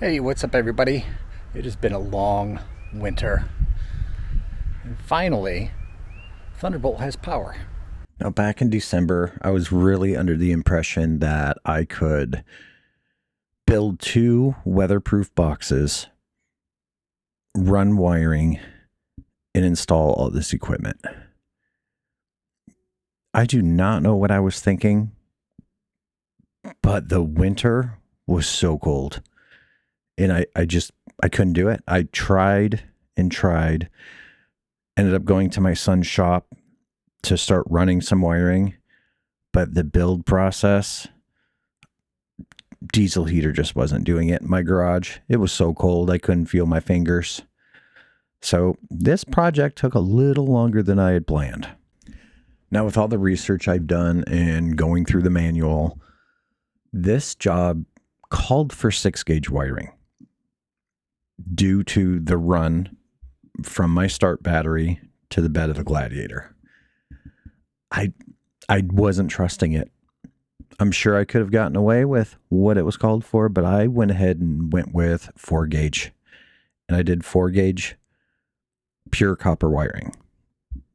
Hey, what's up everybody? It has been a long winter. And finally, Thunderbolt has power. Now back in December, I was really under the impression that I could build 2 weatherproof boxes, run wiring, and install all this equipment. I do not know what I was thinking, but the winter was so cold. And I couldn't do it. I tried and tried. Ended up going to my son's shop to start running some wiring. But the build process, diesel heater just wasn't doing it in my garage. It was so cold, I couldn't feel my fingers. So this project took a little longer than I had planned. Now, with all the research I've done and going through the manual, this job called for 6-gauge wiring due to the run from my start battery to the bed of the Gladiator. I wasn't trusting it. I'm sure I could have gotten away with what it was called for, but I went ahead and went with 4-gauge. And I did 4-gauge pure copper wiring,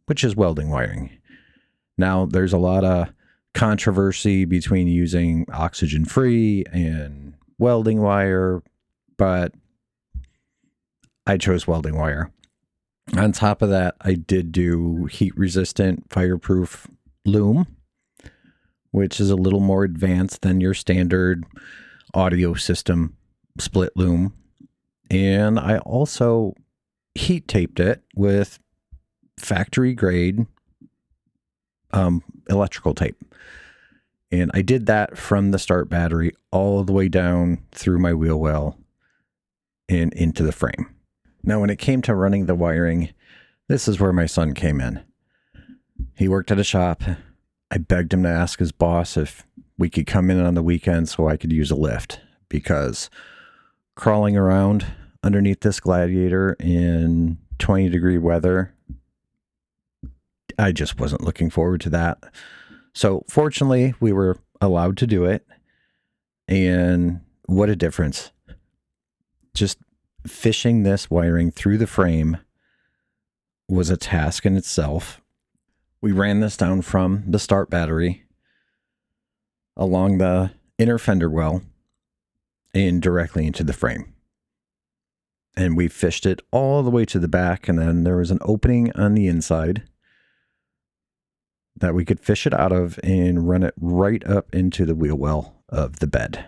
which is welding wiring. Now, there's a lot of controversy between using oxygen-free and welding wire, but I chose welding wire. On top of that, I did do heat-resistant, fireproof loom, which is a little more advanced than your standard audio system split loom. And I also heat taped it with factory-grade electrical tape. And I did that from the start battery all the way down through my wheel well and into the frame. Now, when it came to running the wiring, this is where my son came in. He worked at a shop. I begged him to ask his boss if we could come in on the weekend so I could use a lift, because crawling around underneath this Gladiator in 20-degree weather, I just wasn't looking forward to that. So fortunately, we were allowed to do it. And what a difference. Just fishing this wiring through the frame was a task in itself. We ran this down from the start battery along the inner fender well and directly into the frame. And we fished it all the way to the back, and then there was an opening on the inside that we could fish it out of and run it right up into the wheel well of the bed.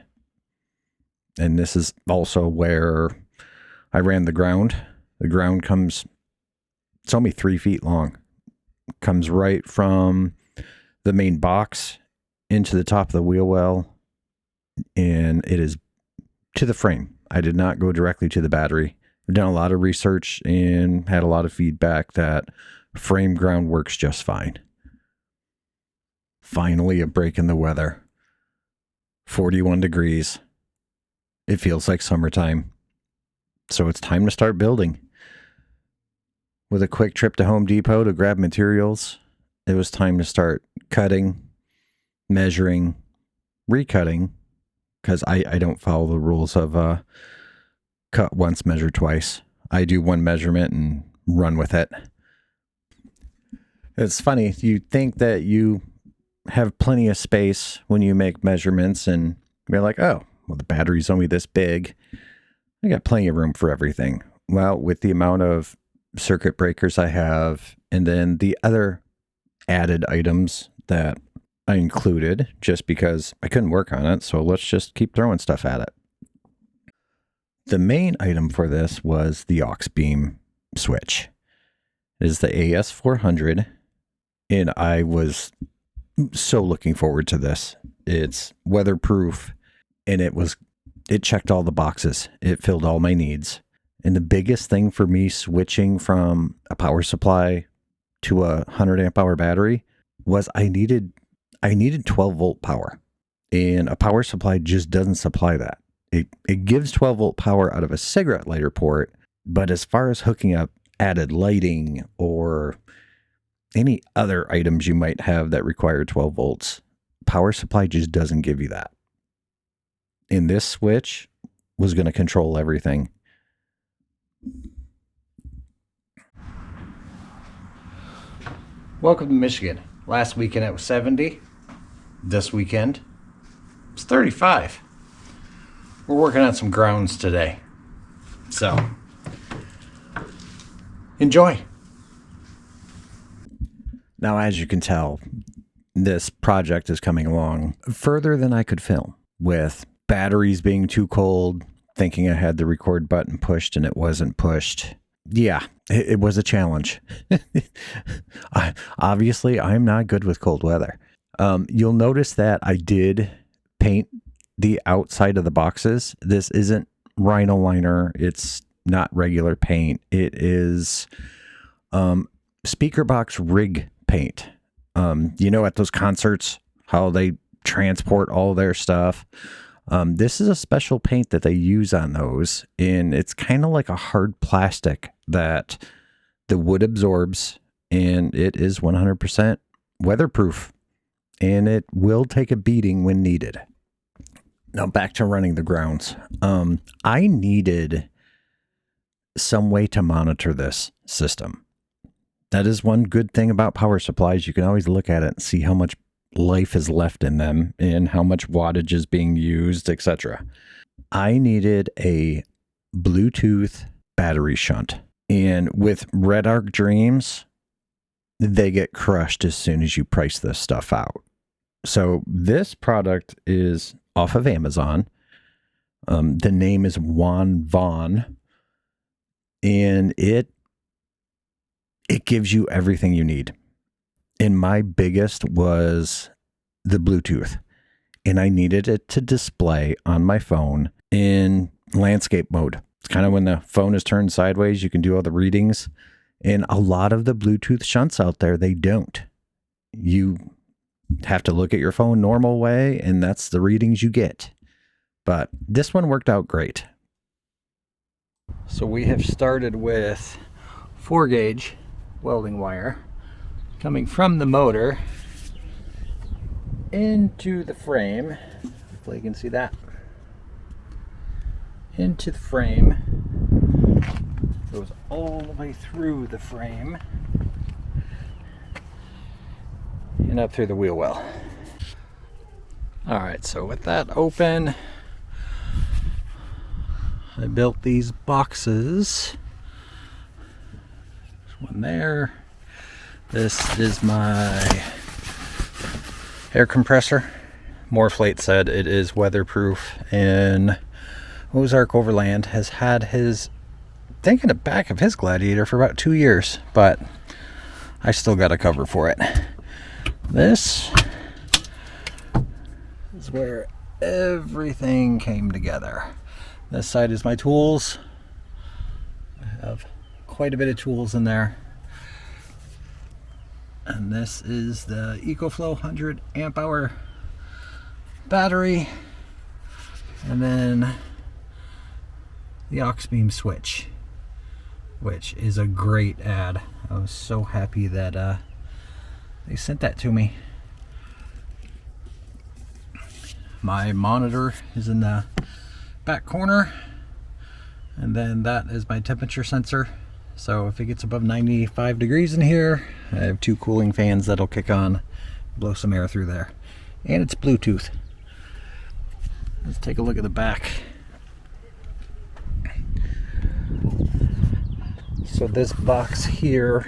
And this is also where I ran the ground. The ground comes, it's only 3 feet long. Comes right from the main box into the top of the wheel well, and it is to the frame. I did not go directly to the battery. I've done a lot of research and had a lot of feedback that frame ground works just fine. Finally, a break in the weather. 41 degrees. It feels like summertime. So it's time to start building. With a quick trip to Home Depot to grab materials, it was time to start cutting, measuring, recutting, because I don't follow the rules of cut once, measure twice. I do one measurement and run with it. It's funny, you think that you have plenty of space when you make measurements, and you're like, oh, well, the battery's only this big. I got plenty of room for everything. Well, with the amount of circuit breakers I have, and then the other added items that I included just because I couldn't work on it, so let's just keep throwing stuff at it. The main item for this was the aux beam switch. It is the AS400, and I was so looking forward to this. It's weatherproof, and it checked all the boxes. It filled all my needs. And the biggest thing for me switching from a power supply to a 100 amp hour battery was I needed 12 volt power. And a power supply just doesn't supply that. It gives 12 volt power out of a cigarette lighter port, but as far as hooking up added lighting or any other items you might have that require 12 volts, power supply just doesn't give you that. In this switch, was going to control everything. Welcome to Michigan. Last weekend it was 70. This weekend it's 35. We're working on some grounds today. So, enjoy. Now, as you can tell, this project is coming along further than I could film, with batteries being too cold, thinking I had the record button pushed and it wasn't pushed. Yeah, it was a challenge. Obviously, I'm not good with cold weather. You'll notice that I did paint the outside of the boxes. This isn't Rhino liner. It's not regular paint. It is speaker box rig paint. At those concerts, how they transport all their stuff. This is a special paint that they use on those, and it's kind of like a hard plastic that the wood absorbs, and it is 100% weatherproof, and it will take a beating when needed. Now back to running the grounds. I needed some way to monitor this system. That is one good thing about power supplies. You can always look at it and see how much life is left in them and how much wattage is being used, etc. I needed a Bluetooth battery shunt. And with Red Arc Dreams, they get crushed as soon as you price this stuff out. So this product is off of Amazon. The name is Juan Vaughn, and it gives you everything you need. And my biggest was the Bluetooth, and I needed it to display on my phone in landscape mode. It's kind of when the phone is turned sideways, you can do all the readings. And a lot of the Bluetooth shunts out there, they don't. You have to look at your phone normal way, and that's the readings you get. But this one worked out great. So we have started with 4-gauge welding wire coming from the motor into the frame. Hopefully you can see that. Into the frame. Goes all the way through the frame and up through the wheel well. Alright, so with that open, I built these boxes. There's one there. This is my air compressor. Morrflate said it is weatherproof, and Ozark Overland has had his thing in the back of his Gladiator for about 2 years, but I still got a cover for it. This is where everything came together. This side is my tools. I have quite a bit of tools in there. And this is the EcoFlow 100 amp hour battery. And then the aux beam switch, which is a great ad. I was so happy that they sent that to me. My monitor is in the back corner, and then that is my temperature sensor. So if it gets above 95 degrees in here, I have 2 cooling fans that'll kick on, blow some air through there. And it's Bluetooth. Let's take a look at the back. So this box here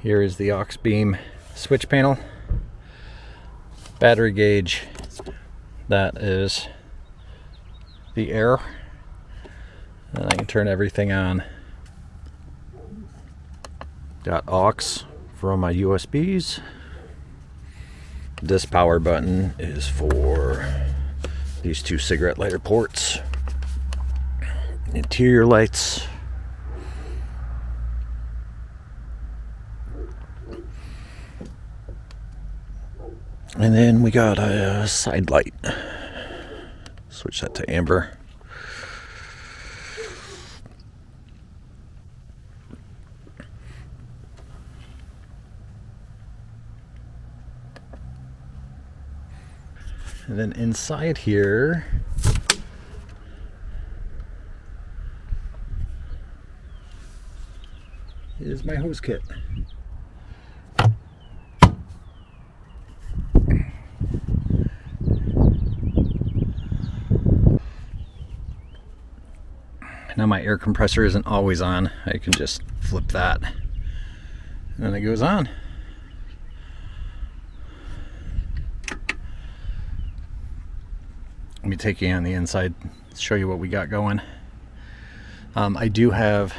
is the aux beam switch panel. Battery gauge, that is the air. And I can turn everything on. Got aux from my USBs. This power button is for these 2 cigarette lighter ports. Interior lights. And then we got a side light. Switch that to amber. And then inside here is my hose kit. Now my air compressor isn't always on. I can just flip that and then it goes on. Let me take you on the inside, show you what we got going. I do have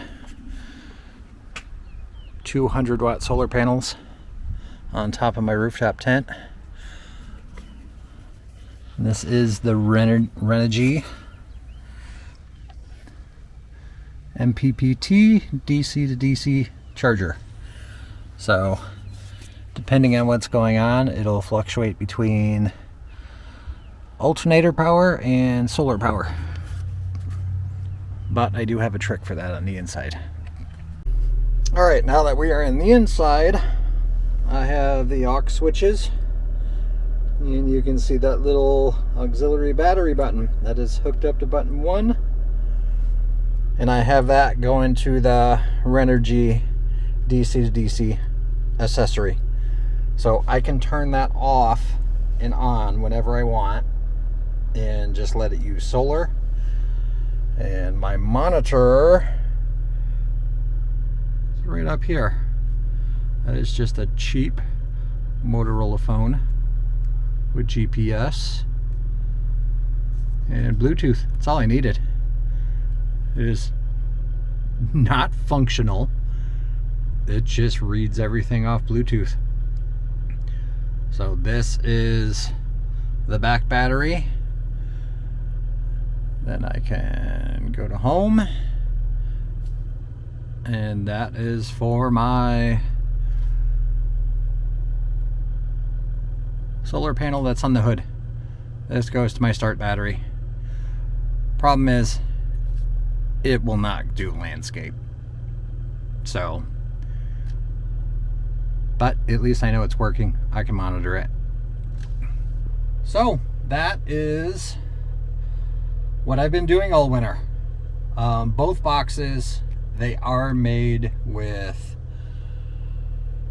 200 watt solar panels on top of my rooftop tent. And this is the Renogy MPPT DC to DC charger. So depending on what's going on, it'll fluctuate between alternator power and solar power. But I do have a trick for that on the inside. All right, now that we are in the inside, I have the aux switches, and you can see that little auxiliary battery button that is hooked up to button 1, and I have that going to the Renogy DC to DC accessory, so I can turn that off and on whenever I want and just let it use solar. And my monitor is right up here. That is just a cheap Motorola phone with GPS and Bluetooth. That's all I needed. It is not functional. It just reads everything off Bluetooth. So this is the back battery. Then I can go to home, and that is for my solar panel that's on the hood. This goes to my start battery. Problem is, it will not do landscape. So, but at least I know it's working. I can monitor it. So that is what I've been doing all winter. Both boxes, they are made with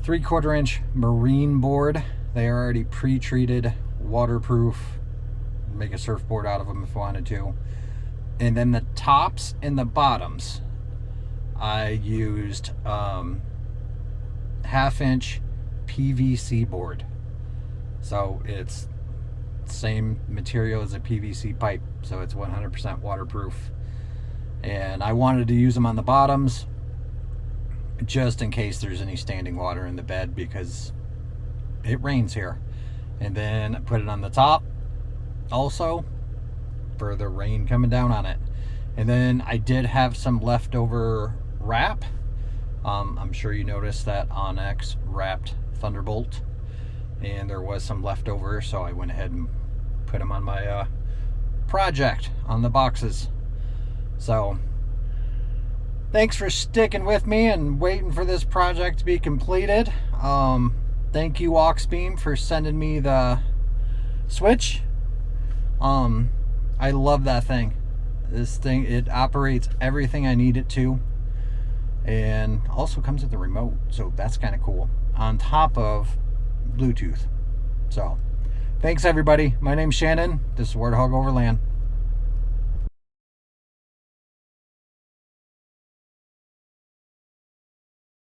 3/4 inch marine board. They are already pre-treated, waterproof. Make a surfboard out of them if I wanted to. And then the tops and the bottoms, I used 1/2 inch PVC board. So it's same material as a PVC pipe, so it's 100% waterproof. And I wanted to use them on the bottoms just in case there's any standing water in the bed, because it rains here. And then I put it on the top also for the rain coming down on it. And then I did have some leftover wrap. I'm sure you noticed that Onyx wrapped Thunderbolt, and there was some leftover, so I went ahead and put them on my project on the boxes. So thanks for sticking with me and waiting for this project to be completed. Thank you, Auxbeam, for sending me the switch. I love that thing. This thing, it operates everything I need it to, and also comes with a remote, so that's kind of cool, on top of Bluetooth. So thanks everybody. My name's Shannon. This is Warthog Overland.